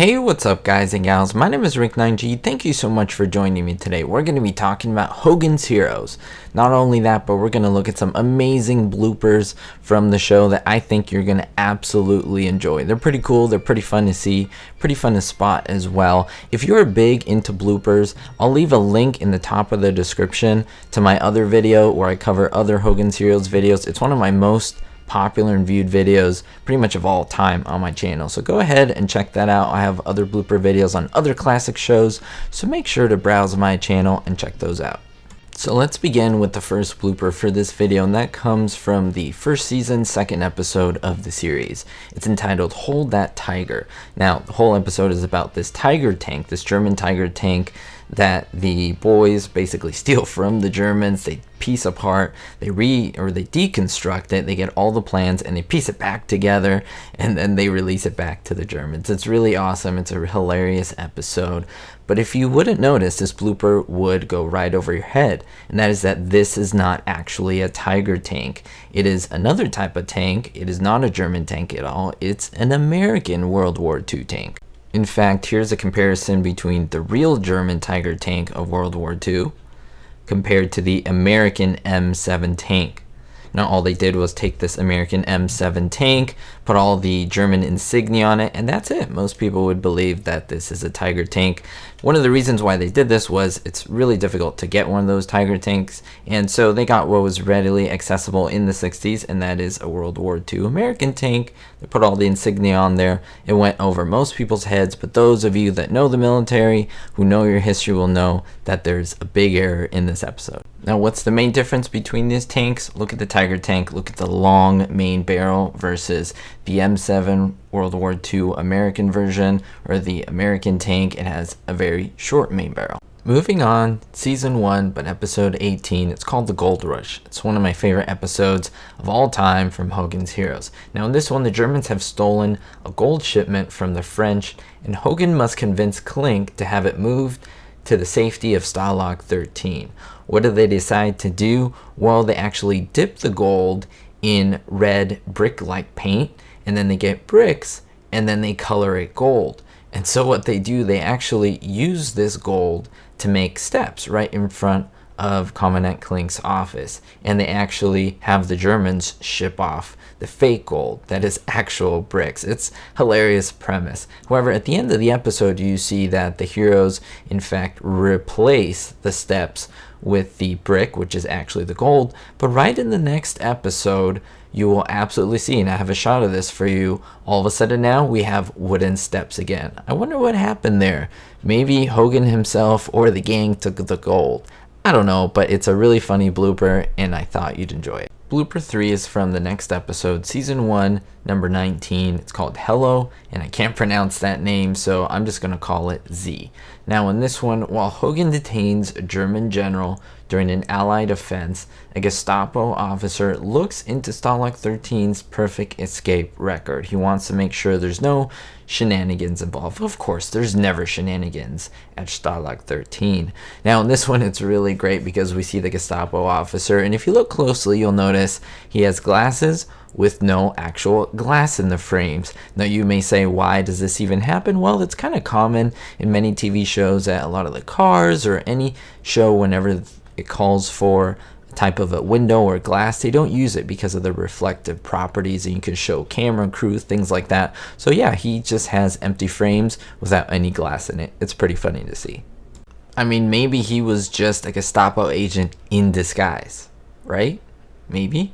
Hey, what's up guys and gals? My name is Rick9G. Thank you so much for joining me today. We're going to be talking about Hogan's Heroes. Not only that, but we're going to look at some amazing bloopers from the show that I think you're going to absolutely enjoy. They're pretty cool, they're pretty fun to see, pretty fun to spot as well. If you're big into bloopers, I'll leave a link in the top of the description to my other video where I cover other Hogan's Heroes videos. It's one of my most popular and viewed videos pretty much of all time on my channel, so go ahead and check that out. I have other blooper videos on other classic shows, so make sure to browse my channel and check those out. So let's begin with the first blooper for this video, and that comes from the first season, second episode of the series. It's entitled Hold That Tiger. Now the whole episode is about this tiger tank, this German tiger tank that the boys basically steal from the Germans. They piece apart, they deconstruct it, they get all the plans and they piece it back together, and then they release it back to the Germans. It's really awesome. It's a hilarious episode. But if you wouldn't notice, this blooper would go right over your head, and that is that this is not actually a tiger tank. It is another type of tank. It is not a German tank at all. It's an American World War II tank. In fact, here's a comparison between the real German tiger tank of World War II compared to the American M7 tank. Now all they did was take this American M7 tank, put all the German insignia on it, and that's it. Most people would believe that this is a tiger tank. One of the reasons why they did this was it's really difficult to get one of those tiger tanks, and so they got what was readily accessible in the 60s, and that is a World War II American tank. They put all the insignia on there. It went over most people's heads, but those of you that know the military, who know your history, will know that there's a big error in this episode. Now what's the main difference between these tanks? Look at the tiger tank, look at the long main barrel versus the M7 World War II American version, or the American tank. It has a very short main barrel. Moving on, season 1, but episode 18, it's called The Gold Rush. It's one of my favorite episodes of all time from Hogan's Heroes. Now in this one, the Germans have stolen a gold shipment from the French, and Hogan must convince Klink to have it moved to the safety of Stalag 13. What do they decide to do? Well, they actually dip the gold in red brick-like paint, and then they get bricks, and then they color it gold. And so what they do, they actually use this gold to make steps right in front of Commandant Klink's office, and they actually have the Germans ship off the fake gold that is actual bricks. It's hilarious premise. However, at the end of the episode, you see that the heroes in fact replace the steps with the brick, which is actually the gold. But right in the next episode, you will absolutely see, and I have a shot of this for you, all of a sudden now we have wooden steps again. I wonder what happened there. Maybe Hogan himself or the gang took the gold. I don't know, but it's a really funny blooper, and I thought you'd enjoy it. Blooper 3 is from the next episode, season 1, number 19. It's called Hello, and I can't pronounce that name, so I'm just going to call it Z. Now in this one, while Hogan detains a German general during an Allied offense, a Gestapo officer looks into Stalag 13's perfect escape record. He wants to make sure there's no shenanigans involved. Of course, there's never shenanigans at Stalag 13. Now in this one, it's really great because we see the Gestapo officer, and if you look closely, you'll notice he has glasses with no actual glass in the frames. Now you may say, why does this even happen? Well, it's kind of common in many TV shows that a lot of the cars or any show, whenever it calls for a type of a window or glass, they don't use it because of the reflective properties, and you can show camera crew, things like that. So yeah, he just has empty frames without any glass in it. It's pretty funny to see. I mean, maybe he was just a Gestapo agent in disguise, right? Maybe.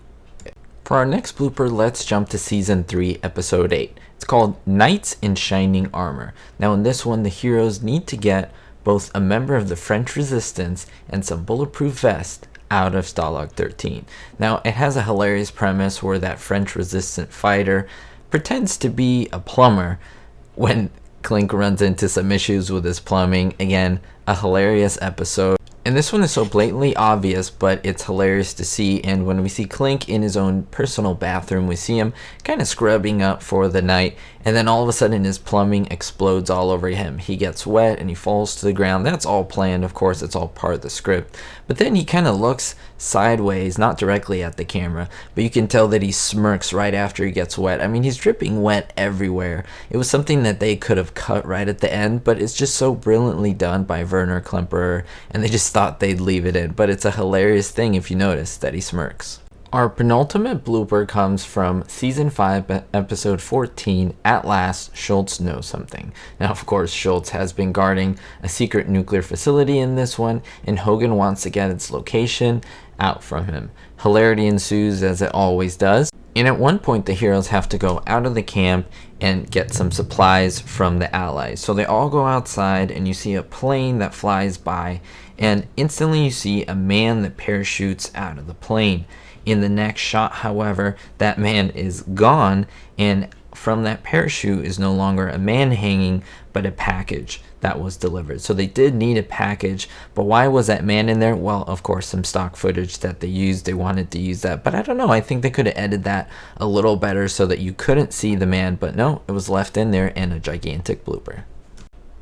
For our next blooper, let's jump to season 3, episode 8. It's called Knights in Shining Armor. Now in this one, the heroes need to get both a member of the French resistance and some bulletproof vest out of Stalag 13. Now it has a hilarious premise where that French resistant fighter pretends to be a plumber when Klink runs into some issues with his plumbing. Again, a hilarious episode. And this one is so blatantly obvious, but it's hilarious to see. And when we see Klink in his own personal bathroom, we see him kind of scrubbing up for the night. and then all of a sudden his plumbing explodes all over him. He gets wet and he falls to the ground. That's all planned, of course, it's all part of the script. But then he kind of looks sideways, not directly at the camera, but you can tell that he smirks right after he gets wet. I mean, he's dripping wet everywhere. It was something that they could have cut right at the end, but it's just so brilliantly done by Werner Klemperer, and they just thought they'd leave it in. But it's a hilarious thing if you notice that he smirks. Our penultimate blooper comes from season 5, episode 14, At Last, Schultz Knows Something. Now, of course, Schultz has been guarding a secret nuclear facility in this one, and Hogan wants to get its location out from him. Hilarity ensues, as it always does, and at one point the heroes have to go out of the camp and get some supplies from the Allies. So they all go outside, and you see a plane that flies by, and instantly you see a man that parachutes out of the plane. In the next shot, however, that man is gone, and from that parachute is no longer a man hanging, but a package that was delivered. So they did need a package, but why was that man in there? Well, of course, some stock footage that they used, they wanted to use that, but I don't know, I think they could have edited that a little better so that you couldn't see the man, but no, it was left in there in a gigantic blooper.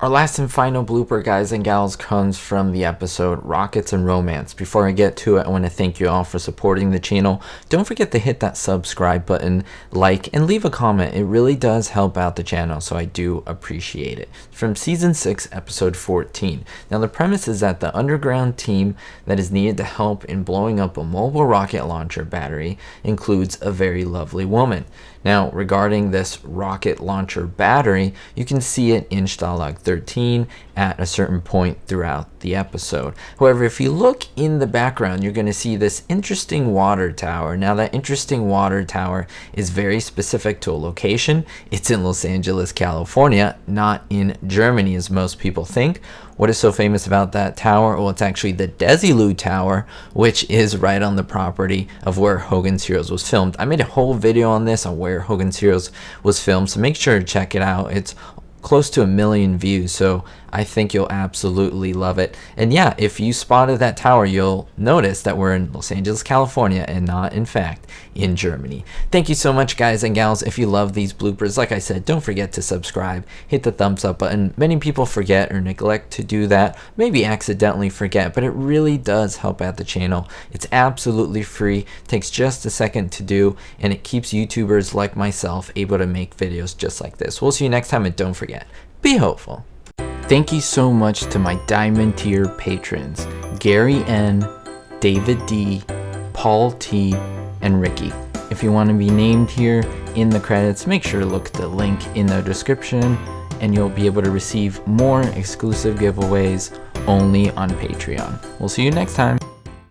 Our last and final blooper, guys and gals, comes from the episode Rockets and Romance. Before I get to it, I want to thank you all for supporting the channel. Don't forget to hit that subscribe button, like, and leave a comment. It really does help out the channel, so I do appreciate it. From season 6, episode 14. Now, the premise is that the underground team that is needed to help in blowing up a mobile rocket launcher battery includes a very lovely woman. Now, regarding this rocket launcher battery, you can see it in Stalag 13 at a certain point throughout the episode. However, if you look in the background, you're going to see this interesting water tower. Now, that interesting water tower is very specific to a location. It's in Los Angeles, California, not in Germany, as most people think. What is so famous about that tower? Well, it's actually the Desilu Tower, which is right on the property of where Hogan's Heroes was filmed. I made a whole video on this, on where Hogan's Heroes was filmed, so make sure to check it out. It's close to 1 million views, so I think you'll absolutely love it. And yeah, if you spotted that tower, you'll notice that we're in Los Angeles, California, and not, in fact, in Germany. Thank you so much, guys and gals. If you love these bloopers, like I said, don't forget to subscribe, hit the thumbs up button. Many people forget or neglect to do that, maybe accidentally forget, but it really does help out the channel. It's absolutely free, takes just a second to do, and it keeps YouTubers like myself able to make videos just like this. We'll see you next time, and don't forget, be hopeful. Thank you so much to my Diamond tier patrons, Gary N, David D, Paul T, and Ricky. If you want to be named here in the credits, make sure to look at the link in the description, and you'll be able to receive more exclusive giveaways only on Patreon. We'll see you next time.